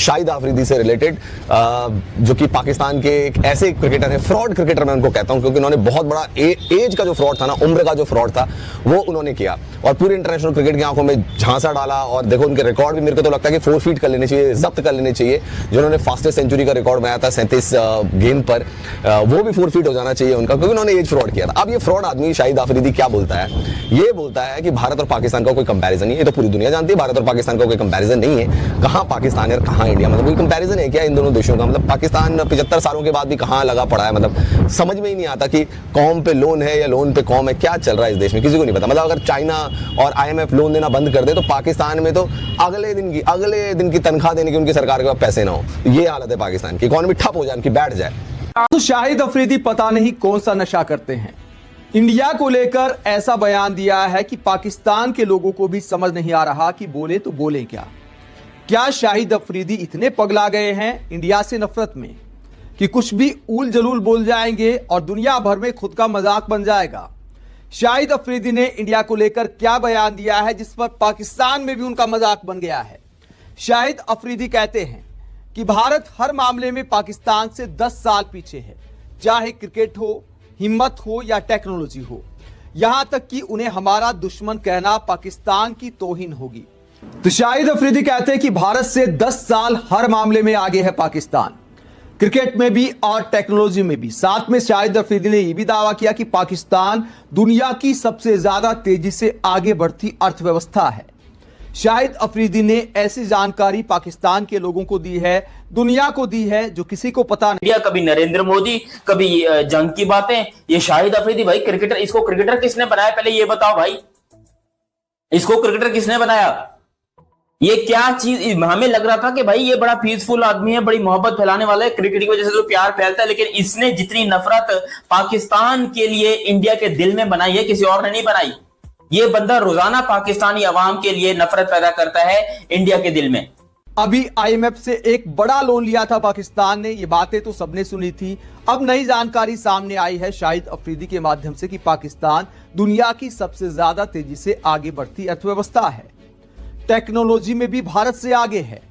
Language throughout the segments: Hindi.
शाहिद अफरीदी से रिलेटेड, जो कि पाकिस्तान के एक ऐसे क्रिकेटर है, फ्रॉड क्रिकेटर मैं उनको कहता हूं, क्योंकि उन्होंने बहुत बड़ा एज का जो फ्रॉड था ना, उम्र का जो फ्रॉड था वो उन्होंने किया और पूरे इंटरनेशनल क्रिकेट की आंखों में झांसा डाला। और देखो उनके रिकॉर्ड भी मेरे को तो लगता है कि फोरफीट कर लेने चाहिए, जब्त कर लेने चाहिए। जिन्होंने फास्टेस्ट सेंचुरी का रिकॉर्ड बनाया था 37 गेंद पर, वो भी फोरफीट हो जाना चाहिए उनका, क्योंकि उन्होंने एज फ्रॉड किया था। अब ये फ्रॉड आदमी शाहिद अफरीदी क्या बोलता है? ये बोलता है कि भारत और पाकिस्तान का कोई कंपैरिजन नहीं है। ये तो पूरी दुनिया जानती है भारत और पाकिस्तान का कोई कंपैरिजन नहीं है। कहां पाकिस्तान है और कहां इंडिया, मतलब कोई कंपैरिजन है क्या इन दोनों देशों का? मतलब पाकिस्तान 75 सालों के बाद भी कहां लगा पड़ा है, मतलब समझ में ही नहीं आता कि कौम पे लोन है या लोन पे कौम है, क्या चल रहा है इस देश में, किसी को नहीं पता। मतलब अगर चाइना और IMF लोन देना बंद कर दे तो पाकिस्तान में तो अगले दिन की तनख्वाह देने की उनकी सरकार के पास पैसे ना हो। ये हालत है पाकिस्तान की, इकोनॉमी ठप हो जाए, उनकी बैठ जाए। तो शाहिद अफरीदी पता नहीं कौन सा नशा करते हैं, इंडिया को लेकर ऐसा बयान दिया है कि पाकिस्तान के लोगों को भी समझ नहीं आ रहा कि बोले तो बोले क्या। क्या शाहिद अफरीदी इतने पगला गए हैं इंडिया से नफरत में कि कुछ भी उल जलूल बोल जाएंगे और दुनिया भर में खुद का मजाक बन जाएगा? शाहिद अफरीदी ने इंडिया को लेकर क्या बयान दिया है जिस पर पाकिस्तान में भी उनका मजाक बन गया है? शाहिद अफरीदी कहते हैं कि भारत हर मामले में पाकिस्तान से 10 साल पीछे है, चाहे क्रिकेट हो, हिम्मत हो या टेक्नोलॉजी हो। यहां तक कि उन्हें हमारा दुश्मन कहना पाकिस्तान की तौहीन होगी। तो शाहिद अफरीदी कहते हैं कि भारत से 10 साल हर मामले में आगे है पाकिस्तान, क्रिकेट में भी और टेक्नोलॉजी में भी। साथ में शाहिद अफरीदी ने यह भी दावा किया कि पाकिस्तान दुनिया की सबसे ज्यादा तेजी से आगे बढ़ती अर्थव्यवस्था है। शाहिद अफरीदी ने ऐसी जानकारी पाकिस्तान के लोगों को दी है, दुनिया को दी है, जो किसी को पता नहीं। कभी नरेंद्र मोदी, कभी जंग की बातें। ये शाहिद अफरीदी भाई क्रिकेटर, इसको क्रिकेटर किसने बनाया पहले ये बताओ भाई, इसको क्रिकेटर किसने बनाया? ये क्या चीज, हमें लग रहा था कि भाई ये बड़ा पीसफुल आदमी है, बड़ी मोहब्बत फैलाने वाला है, क्रिकेट की वजह से तो प्यार फैलता है, लेकिन इसने जितनी नफरत पाकिस्तान के लिए इंडिया के दिल में बनाई है किसी और ने नहीं बनाई। ये बंदा रोजाना पाकिस्तानी अवाम के लिए नफरत पैदा करता है इंडिया के दिल में। अभी IMF से एक बड़ा लोन लिया था पाकिस्तान ने, ये बातें तो सबने सुनी थी। अब नई जानकारी सामने आई है शाहिद अफरीदी के माध्यम से कि पाकिस्तान दुनिया की सबसे ज्यादा तेजी से आगे बढ़ती अर्थव्यवस्था है, टेक्नोलॉजी में भी भारत से आगे है।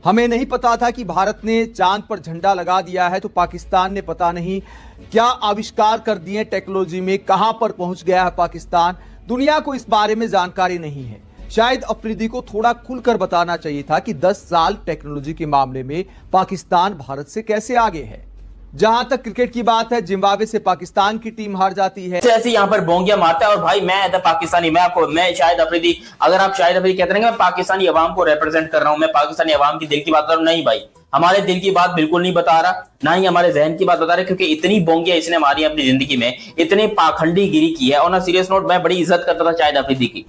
हमें नहीं पता था कि भारत ने चांद पर झंडा लगा दिया है, तो पाकिस्तान ने पता नहीं क्या आविष्कार कर दिए टेक्नोलॉजी में, कहां पर पहुंच गया है पाकिस्तान। दुनिया को इस बारे में जानकारी नहीं है। शाहिद अफरीदी को थोड़ा खुलकर बताना चाहिए था कि 10 साल टेक्नोलॉजी के मामले में पाकिस्तान भारत से कैसे आगे है। जहां तक क्रिकेट की बात है, जिम्बाब्वे से पाकिस्तान की टीम हार जाती है, ऐसे यहाँ पर बोंगिया मारता है। और भाई मैं पाकिस्तानी, मैं शाहिद अफरीदी, अगर आप शाहिद अफरीदी कहते हैं कि मैं पाकिस्तानी अवाम को रिप्रेजेंट कर रहा हूं, मैं पाकिस्तानी अवाम की दिल की बात कर रहा हूं, नहीं भाई, हमारे दिल की बात बिल्कुल नहीं बता रहा, ना ही हमारे जहन की बात बता रहा, क्योंकि इतनी बोंगिया इसने मारी अपनी जिंदगी में, इतनी पाखंडी गिरी की है। और ना सीरियस नोट, मैं बड़ी इज्जत करता था शाहिद अफरीदी की,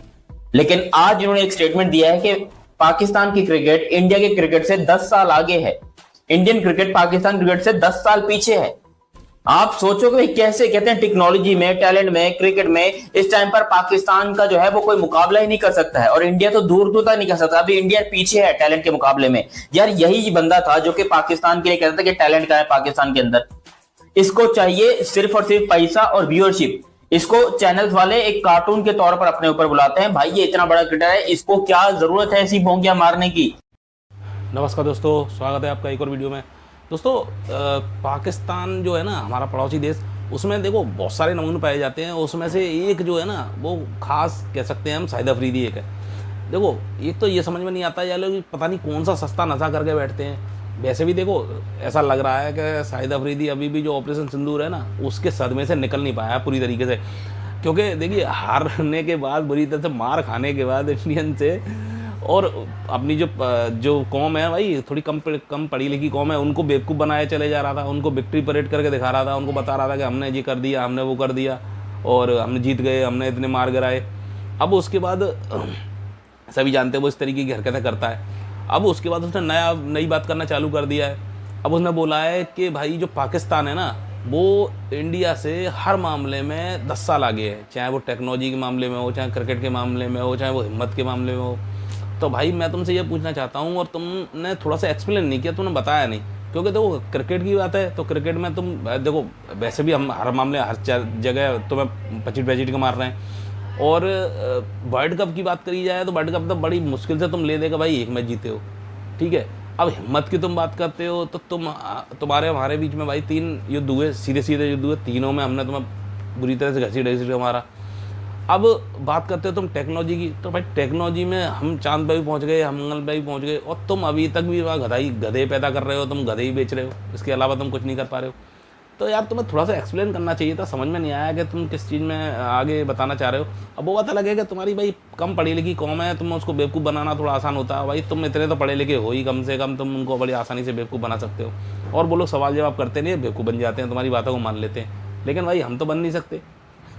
लेकिन आज इन्होंने एक स्टेटमेंट दिया है कि पाकिस्तान की क्रिकेट इंडिया के क्रिकेट से 10 साल आगे है, इंडियन क्रिकेट पाकिस्तान क्रिकेट से 10 साल पीछे है। आप सोचो कि कैसे, कहते हैं टेक्नोलॉजी में, टैलेंट में, क्रिकेट में इस टाइम पर पाकिस्तान का जो है वो कोई मुकाबला ही नहीं कर सकता है, और इंडिया तो दूर दूर तक नहीं कर सकता। अभी इंडिया पीछे है टैलेंट के मुकाबले में। यार यही बंदा था जो कि पाकिस्तान के लिए कहता था कि टैलेंट का है पाकिस्तान के अंदर, इसको चाहिए सिर्फ और सिर्फ पैसा और व्यूअरशिप। इसको चैनल्स वाले एक कार्टून के तौर पर अपने ऊपर बुलाते हैं। भाई ये इतना बड़ा क्रिकेटर है, इसको क्या जरूरत है ऐसी भोंगिया मारने की? नमस्कार दोस्तों, स्वागत है आपका एक और वीडियो में। दोस्तों पाकिस्तान जो है ना, हमारा पड़ोसी देश, उसमें देखो बहुत सारे नमूने पाए जाते हैं। उसमें से एक जो है ना, वो खास कह सकते हैं हम, शाहिद अफरीदी एक है। देखो एक तो ये समझ में नहीं आता, ये लोग पता नहीं कौन सा सस्ता नशा करके बैठते हैं। वैसे भी देखो ऐसा लग रहा है कि शाहिद अफरीदी अभी भी जो ऑपरेशन सिंदूर है ना, उसके सदमे से निकल नहीं पाया पूरी तरीके से। क्योंकि देखिए हारने के बाद, बुरी तरह से मार खाने के बाद इंडियन से, और अपनी जो कौम है भाई, थोड़ी कम पढ़ी लिखी कौम है, उनको बेवकूफ़ बनाए चले जा रहा था, उनको विक्ट्री परेड करके दिखा रहा था, उनको बता रहा था कि हमने ये कर दिया, हमने वो कर दिया, और हमने जीत गए, हमने इतने मार गिराए। अब उसके बाद सभी जानते हैं वो इस तरीके की हरकतें करता है। अब उसके बाद उसने नई बात करना चालू कर दिया है। अब उसने बोला है कि भाई जो पाकिस्तान है ना, वो इंडिया से हर मामले में 10 साल आगे है, चाहे वो टेक्नोलॉजी के मामले में हो, चाहे क्रिकेट के मामले में हो, चाहे वो हिम्मत के मामले में हो। तो भाई मैं तुमसे ये पूछना चाहता हूँ, और तुमने थोड़ा सा एक्सप्लेन नहीं किया, तुमने बताया नहीं। क्योंकि देखो क्रिकेट की बात है तो क्रिकेट में तुम देखो, वैसे भी हम हर मामले हर जगह तुम्हें पचिट के मार रहे हैं। और वर्ल्ड कप की बात करी जाए तो वर्ल्ड कप तो बड़ी मुश्किल से तुम ले देगा भाई, एक मैच जीते हो, ठीक है। अब हिम्मत की तुम बात करते हो तो तुम्हारे हमारे बीच में भाई 3 युद्ध हुए, सीधे सीधे युद्ध हुए, तीनों में हमने तुम्हें बुरी तरह से घसीट घसीट हमारा। अब बात करते हो तुम टेक्नोलॉजी की, तो भाई टेक्नोलॉजी में हम चांद पे भी पहुंच गए, हम मंगल पे भी पहुंच गए, और तुम अभी तक भी वहाँ गधे पैदा कर रहे हो, तुम गधे ही बेच रहे हो, इसके अलावा तुम कुछ नहीं कर पा रहे हो। तो यार तुम्हें थोड़ा सा एक्सप्लेन करना चाहिए था, समझ में नहीं आया कि तुम किस चीज़ में आगे बताना चाह रहे हो। अब वो पता लगेगा कि तुम्हारी भाई कम पढ़ी लिखी कौम है, तुम उसको बेवकूफ़ बनाना थोड़ा आसान होता है। भाई तुम इतने तो पढ़े लिखे हो ही, कम से कम तुम उनको बड़ी आसानी से बेवकूफ़ बना सकते हो, और वो लोग सवाल जवाब करते नहीं, बेवकूफ़ बन जाते हैं, तुम्हारी बातों को मान लेते हैं। लेकिन भाई हम तो बन नहीं सकते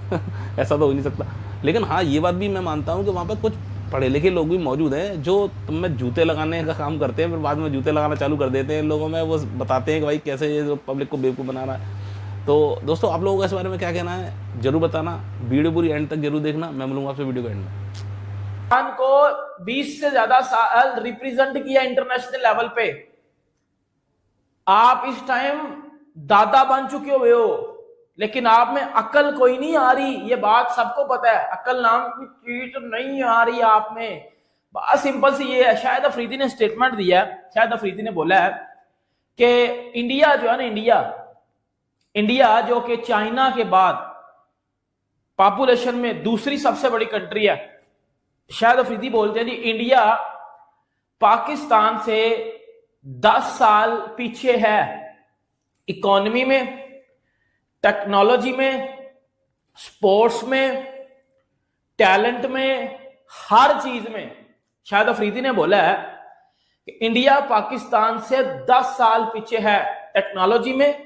ऐसा तो हो नहीं सकता। लेकिन हाँ, ये बात भी मैं मानता हूँ कि वहाँ पर कुछ पढ़े लिखे लोग भी मौजूद हैं जो तुम में जूते लगाने का काम करते हैं, फिर बाद में जूते लगाना चालू कर देते हैं इन लोगों में। वो बताते हैं कि भाई कैसे ये जो पब्लिक को बेवकूफ़ बना रहा है। तो दोस्तों, आप लोगों को इस बारे में क्या कहना है जरूर बताना, वीडियो पूरी एंड तक जरूर देखना। मैं मिलूंगा आपसे वीडियो के एंड में। को 20 से ज्यादा साल रिप्रेजेंट किया इंटरनेशनल लेवल पे। आप इस टाइम दादा बन चुके हुए हो, लेकिन आप में अकल कोई नहीं आ रही, ये बात सबको पता है। अकल नाम की चीज नहीं आ रही आप में। बात सिंपल सी ये है, शाहिद अफरीदी ने स्टेटमेंट दिया है, शाहिद अफरीदी ने बोला है कि इंडिया जो है ना, इंडिया जो कि चाइना के बाद पॉपुलेशन में दूसरी सबसे बड़ी कंट्री है। शाहिद अफरीदी बोलते हैं जी, इंडिया पाकिस्तान से 10 साल पीछे है, इकोनॉमी में, टेक्नोलॉजी में, स्पोर्ट्स में, टैलेंट में, हर चीज में। शाहिद अफरीदी ने बोला है कि इंडिया पाकिस्तान से 10 साल पीछे है, टेक्नोलॉजी में,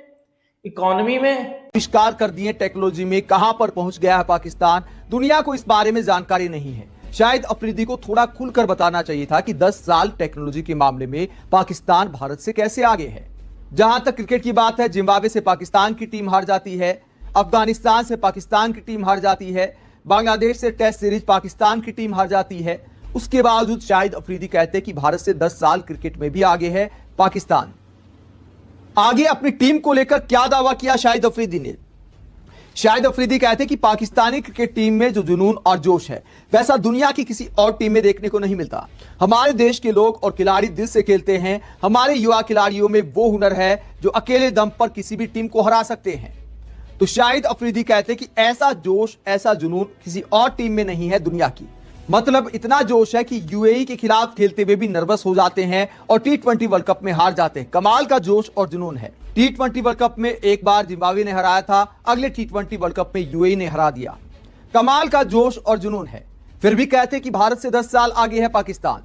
इकोनॉमी में। आविष्कार कर दिए टेक्नोलॉजी में, कहां पर पहुंच गया है पाकिस्तान, दुनिया को इस बारे में जानकारी नहीं है। शाहिद अफरीदी को थोड़ा खुलकर बताना चाहिए था कि 10 साल टेक्नोलॉजी के मामले में पाकिस्तान भारत से कैसे आगे है। जहां तक क्रिकेट की बात है, जिम्बाब्वे से पाकिस्तान की टीम हार जाती है, अफगानिस्तान से पाकिस्तान की टीम हार जाती है, बांग्लादेश से टेस्ट सीरीज पाकिस्तान की टीम हार जाती है। उसके बावजूद शाहिद अफरीदी कहते हैं कि भारत से 10 साल क्रिकेट में भी आगे है पाकिस्तान। आगे अपनी टीम को लेकर क्या दावा किया शाहिद अफरीदी ने? शाहिद अफरीदी कहते हैं कि पाकिस्तानी क्रिकेट टीम में जो जुनून और जोश है, वैसा दुनिया की किसी और टीम में देखने को नहीं मिलता। हमारे देश के लोग और खिलाड़ी दिल से खेलते हैं। हमारे युवा खिलाड़ियों में वो हुनर है जो अकेले दम पर किसी भी टीम को हरा सकते हैं। तो शाहिद अफरीदी कहते हैं कि ऐसा जोश, ऐसा जुनून किसी और टीम में नहीं है दुनिया की। मतलब इतना जोश है कि यूएई के खिलाफ खेलते हुए भी नर्वस हो जाते हैं और T20 वर्ल्ड कप में हार जाते हैं। कमाल का जोश और जुनून है। T20 वर्ल्ड कप में एक बार जिम्बाब्वे ने हराया था, अगले T20 वर्ल्ड कप में यूएई ने हरा दिया। कमाल का जोश और जुनून है। फिर भी कहते हैं कि भारत से 10 साल आगे है पाकिस्तान।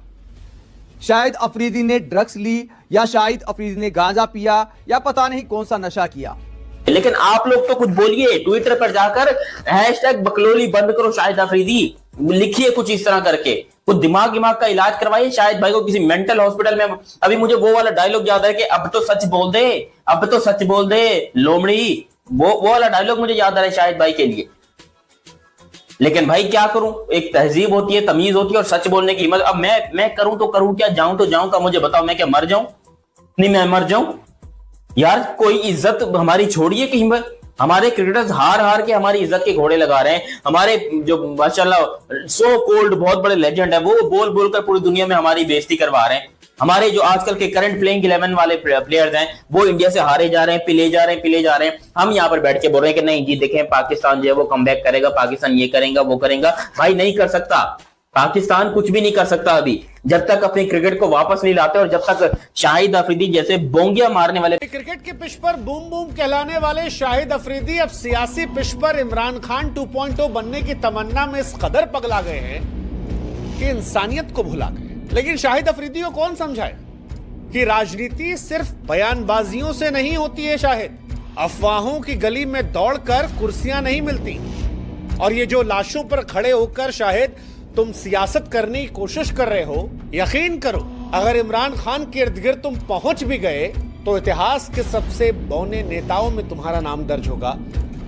शाहिद अफरीदी ने ड्रग्स ली, या शाहिद अफरीदी ने गांजा पिया, या पता नहीं कौन सा नशा किया। लेकिन आप लोग तो कुछ बोलिए, ट्विटर पर जाकर हैशटैग बकलोली बंद करो शाहिद अफरीदी लिखिए, कुछ इस तरह करके कुछ दिमाग का इलाज करवाइए शाहिद भाई को किसी मेंटल हॉस्पिटल में। अभी मुझे वो वाला डायलॉग याद है कि अब तो सच बोल दे, अब तो सच बोल दे लोमड़ी, वो वाला डायलॉग मुझे याद आ रहा है शाहिद भाई के लिए। लेकिन भाई क्या करूं, एक तहजीब होती है, तमीज होती है और सच बोलने की हिम्मत। अब मैं करूं तो करूं क्या, जाऊं तो जाऊं का, मुझे बताओ, मैं क्या मर जाऊं? नहीं मैं मर जाऊं यार, कोई इज्जत हमारी छोड़िए कि हिम्मत। हमारे क्रिकेटर्स हार हार के हमारी इज्जत के घोड़े लगा रहे हैं। हमारे जो माशाल्लाह सो कोल्ड बहुत बड़े लेजेंड है, वो बोल बोलकर पूरी दुनिया में हमारी बेइज्जती करवा रहे हैं। हमारे जो आजकल के करंट प्लेइंग 11 वाले प्लेयर्स हैं, वो इंडिया से हारे जा रहे हैं, पिले जा रहे हैं। हम यहाँ पर बैठ के बोल रहे हैं कि नहीं जी देखें पाकिस्तान जो है वो कमबैक करेगा, पाकिस्तान ये करेगा वो करेगा। भाई नहीं कर सकता, पाकिस्तान कुछ भी नहीं कर सकता अभी, जब तक अपने क्रिकेट को वापस नहीं लाते और जब तक शाहिद अफरीदी जैसे बोंगिया मारने वाले। क्रिकेट की पिच पर बूम बूम कहलाने वाले शाहिद अफरीदी अब सियासी पिच पर इमरान खान 2.0 बनने की तमन्ना में इस कदर पगला गए हैं कि इंसानियत को भुला गए। लेकिन शाहिद अफरीदी को कौन समझाए कि राजनीति सिर्फ बयानबाजियों से नहीं होती है। शाहिद, अफवाहों की गली में दौड़कर कुर्सियां नहीं मिलती। और ये जो लाशों पर खड़े होकर शाहिद तुम सियासत करने की कोशिश कर रहे हो, यकीन करो अगर इमरान खान के इर्द गिर्द तुम पहुंच भी गए तो इतिहास के सबसे बौने नेताओं में तुम्हारा नाम दर्ज होगा।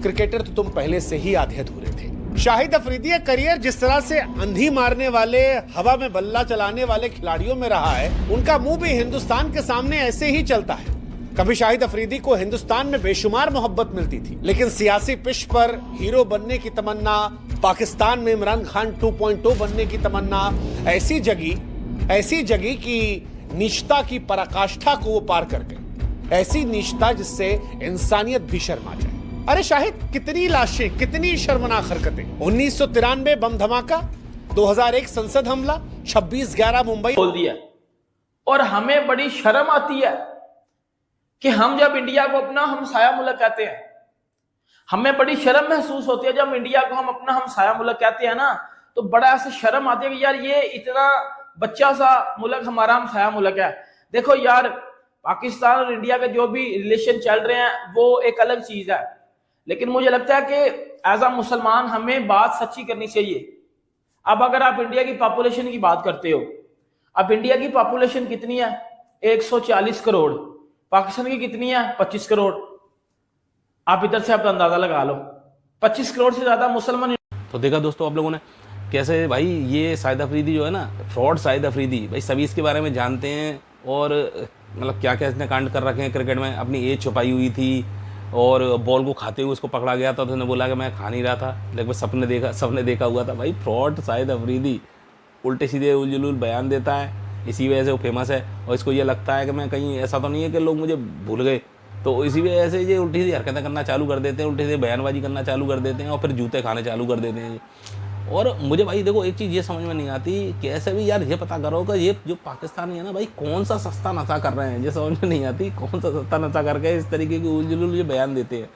क्रिकेटर तो तुम पहले से ही आधे अधूरे थे। शाहिद अफरीदी का करियर जिस तरह से अंधी मारने वाले, हवा में बल्ला चलाने वाले खिलाड़ियों में रहा है, उनका मुंह भी हिंदुस्तान के सामने ऐसे ही चलता है। कभी शाहिद अफरीदी को हिंदुस्तान में बेशुमार मोहब्बत मिलती थी, लेकिन सियासी पिच पर हीरो बनने की तमन्ना, पाकिस्तान में इमरान खान 2.0 बनने की तमन्ना ऐसी जगी कि नीचता की पराकाष्ठा को वो पार कर गए, ऐसी नीचता जिससे इंसानियत भी शर्मा जाए। अरे शाहिद, कितनी लाशें, कितनी शर्मनाक हरकतें। 1993 बम धमाका, 2001 संसद हमला, 26/11 मुंबई बोल दिया। और हमें बड़ी शर्म आती है कि हम जब इंडिया को अपना हमसाया मुल्क कहते हैं, हमें बड़ी शर्म महसूस होती है जब इंडिया को हम अपना हमसाया मुल्क कहते हैं ना, तो बड़ा ऐसे शर्म आती है कि यार ये इतना बच्चा सा मुल्क हमारा हमसाया मुल्क है। देखो यार, पाकिस्तान और इंडिया के जो भी रिलेशन चल रहे हैं वो एक अलग चीज है, लेकिन मुझे लगता है कि एज अ मुसलमान हमें बात सच्ची करनी चाहिए। अब अगर आप इंडिया की पॉपुलेशन की बात करते हो, अब इंडिया की पॉपुलेशन कितनी है? 140 करोड़। पाकिस्तान की कितनी है? 25 करोड़। आप इधर से आप अंदाजा लगा लो, 25 करोड़ से ज्यादा मुसलमान। तो देखा दोस्तों आप लोगों ने कैसे भाई ये शाहिद अफरीदी जो है ना, फ्रॉड शाहिद अफरीदी, भाई सभी इसके बारे में जानते हैं और मतलब क्या क्या इसने कांड कर रखे हैं। क्रिकेट में अपनी एज छुपाई हुई थी और बॉल को खाते हुए उसको पकड़ा गया था, तो उसने बोला कि मैं खा नहीं रहा था, लेकिन सबने देखा हुआ था। भाई फ्रॉड शाहिद अफरीदी उल्टे सीधे उलझुल बयान देता है, इसी वजह से वो फेमस है। और इसको ये लगता है कि मैं कहीं ऐसा तो नहीं है कि लोग मुझे भूल गए, तो इसी वजह से ये उल्टी सीधी हरकतें करना चालू कर देते हैं, उल्टी सीधे बयानबाजी करना चालू कर देते हैं और फिर जूते खाने चालू कर देते हैं। और मुझे भाई देखो एक चीज़ ये समझ में नहीं आती कि ऐसे भी यार ये पता करो कि ये जो पाकिस्तानी है ना भाई, कौन सा सस्ता नशा कर रहे हैं, ये समझ में नहीं आती कौन सा सस्ता नशा करके इस तरीके की उलझुल ये बयान देते हैं।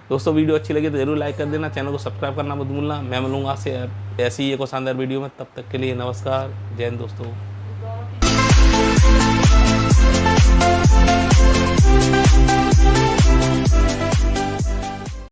दोस्तों वीडियो अच्छी लगी तो जरूर लाइक कर देना, चैनल को सब्सक्राइब करना मत भूलना। मैं मिलूंगा आपसे ऐसी ही एक शानदार वीडियो में, तब तक के लिए नमस्कार, जय हिंद दोस्तों।